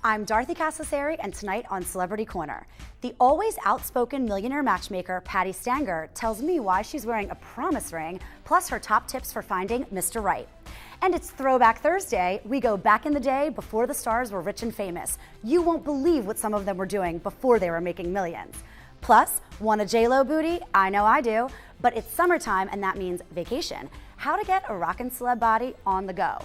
I'm Dorothy Cascerceri, and tonight on Celebrity Corner, the always outspoken millionaire matchmaker Patti Stanger tells me why she's wearing a promise ring, plus her top tips for finding Mr. Right. And it's Throwback Thursday. We go back in the day before the stars were rich and famous. You won't believe what some of them were doing before they were making millions. Plus, want a J-Lo booty? I know I do. But it's summertime, and that means vacation. How to get a rockin' celeb body on the go.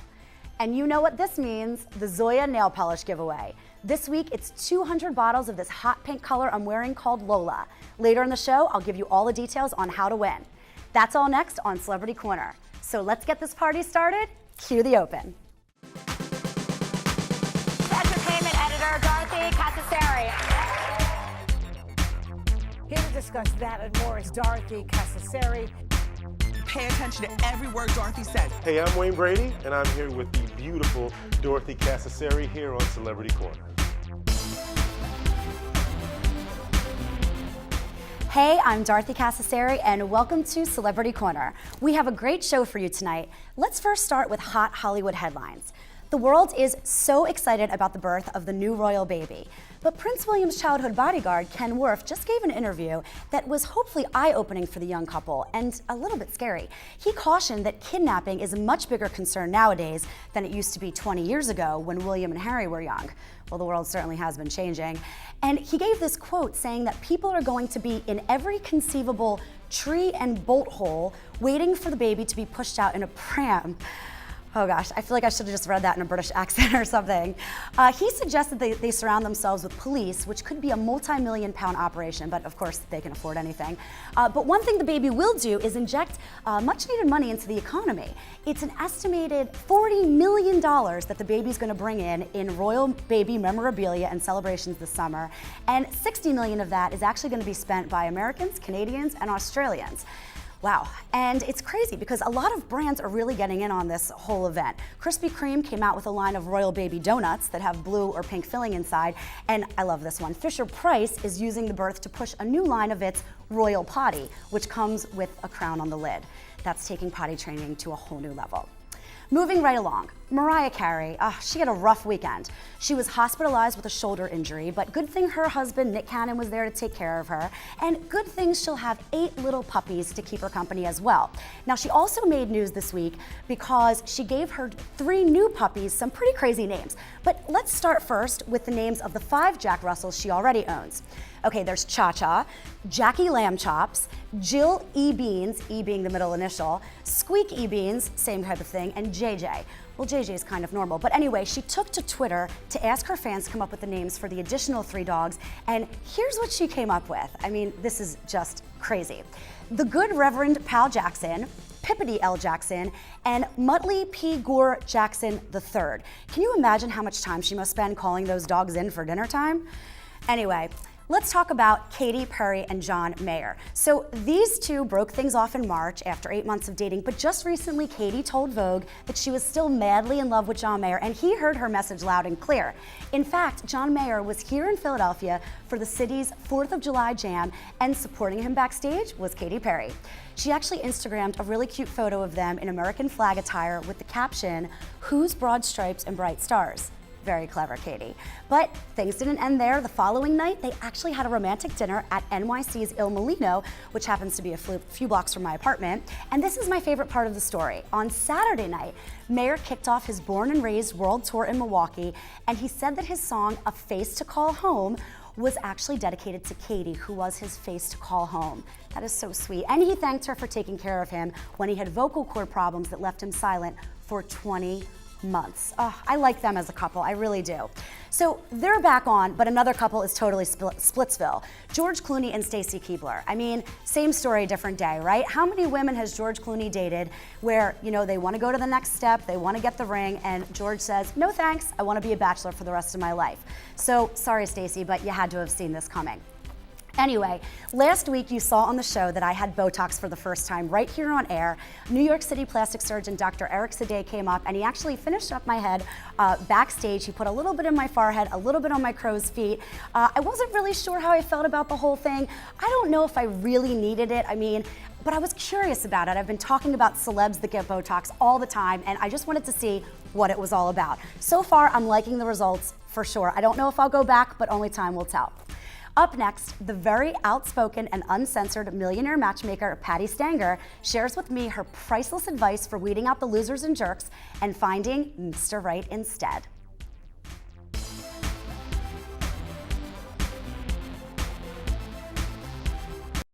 And you know what this means, the Zoya nail polish giveaway. This week, it's 200 bottles of this hot pink color I'm wearing called Lola. Later in the show, I'll give you all the details on how to win. That's all next on Celebrity Corner. So let's get this party started. Cue the open. Entertainment editor Dorothy Cascerceri. Here to discuss that and more is Dorothy Cascerceri. Pay attention to every word Dorothy says. Hey, I'm Wayne Brady, and I'm here with the beautiful Dorothy Cascerceri here on Celebrity Corner. Hey, I'm Dorothy Cascerceri, and welcome to Celebrity Corner. We have a great show for you tonight. Let's first start with hot Hollywood headlines. The world is so excited about the birth of the new royal baby. But Prince William's childhood bodyguard, Ken Worth, just gave an interview that was hopefully eye-opening for the young couple and a little bit scary. He cautioned that kidnapping is a much bigger concern nowadays than it used to be 20 years ago when William and Harry were young. Well, the world certainly has been changing. And he gave this quote saying that people are going to be in every conceivable tree and bolt hole waiting for the baby to be pushed out in a pram. Oh gosh, I feel like I should have just read that in a British accent or something. He suggested they surround themselves with police, which could be a multi-million-pound operation, but of course they can afford anything. But one thing the baby will do is inject much-needed money into the economy. It's an estimated $40 million that the baby's going to bring in royal baby memorabilia and celebrations this summer, and $60 million of that is actually going to be spent by Americans, Canadians, and Australians. Wow, and it's crazy because a lot of brands are really getting in on this whole event. Krispy Kreme came out with a line of royal baby donuts that have blue or pink filling inside, and I love this one. Fisher-Price is using the birth to push a new line of its royal potty, which comes with a crown on the lid. That's taking potty training to a whole new level. Moving right along, Mariah Carey, she had a rough weekend. She was hospitalized with a shoulder injury, but good thing her husband, Nick Cannon, was there to take care of her, and good thing she'll have 8 little puppies to keep her company as well. Now, she also made news this week because she gave her 3 new puppies some pretty crazy names. But let's start first with the names of the 5 Jack Russells she already owns. Okay, there's Cha-Cha, Jackie Lamb Chops, Jill E. Beans, E being the middle initial, Squeak E. Beans, same type of thing, and JJ. Well, JJ is kind of normal, but anyway, she took to Twitter to ask her fans to come up with the names for the additional 3 dogs, and here's what she came up with. I mean, this is just crazy. The Good Reverend Pal Jackson, Pippity L. Jackson, and Muttley P. Gore Jackson III. Can you imagine how much time she must spend calling those dogs in for dinner time? Anyway, let's talk about Katy Perry and John Mayer. So these two broke things off in March after 8 months of dating, but just recently Katy told Vogue that she was still madly in love with John Mayer, and he heard her message loud and clear. In fact, John Mayer was here in Philadelphia for the city's 4th of July Jam, and supporting him backstage was Katy Perry. She actually Instagrammed a really cute photo of them in American flag attire with the caption, "Whose broad stripes and bright stars?" Very clever, Katy. But things didn't end there. The following night, they actually had a romantic dinner at NYC's Il Molino, which happens to be a few blocks from my apartment. And this is my favorite part of the story. On Saturday night, Mayer kicked off his Born and Raised world tour in Milwaukee, and he said that his song, A Face to Call Home, was actually dedicated to Katy, who was his face to call home. That is so sweet. And he thanked her for taking care of him when he had vocal cord problems that left him silent for 20 months. Oh, I like them as a couple, I really do. So they're back on, but another couple is totally Splitsville. George Clooney and Stacy Keibler. I mean, same story, different day, right? How many women has George Clooney dated where, you know, they want to go to the next step, they want to get the ring, and George says, no thanks, I want to be a bachelor for the rest of my life. So sorry, Stacy, but you had to have seen this coming. Anyway, last week you saw on the show that I had Botox for the first time right here on air. New York City plastic surgeon Dr. Eric Sade came up and he actually finished up my head backstage. He put a little bit in my forehead, a little bit on my crow's feet. I wasn't really sure how I felt about the whole thing. I don't know if I really needed it. I mean, but I was curious about it. I've been talking about celebs that get Botox all the time, and I just wanted to see what it was all about. So far, I'm liking the results for sure. I don't know if I'll go back, but only time will tell. Up next, the very outspoken and uncensored millionaire matchmaker Patti Stanger shares with me her priceless advice for weeding out the losers and jerks and finding Mr. Right instead.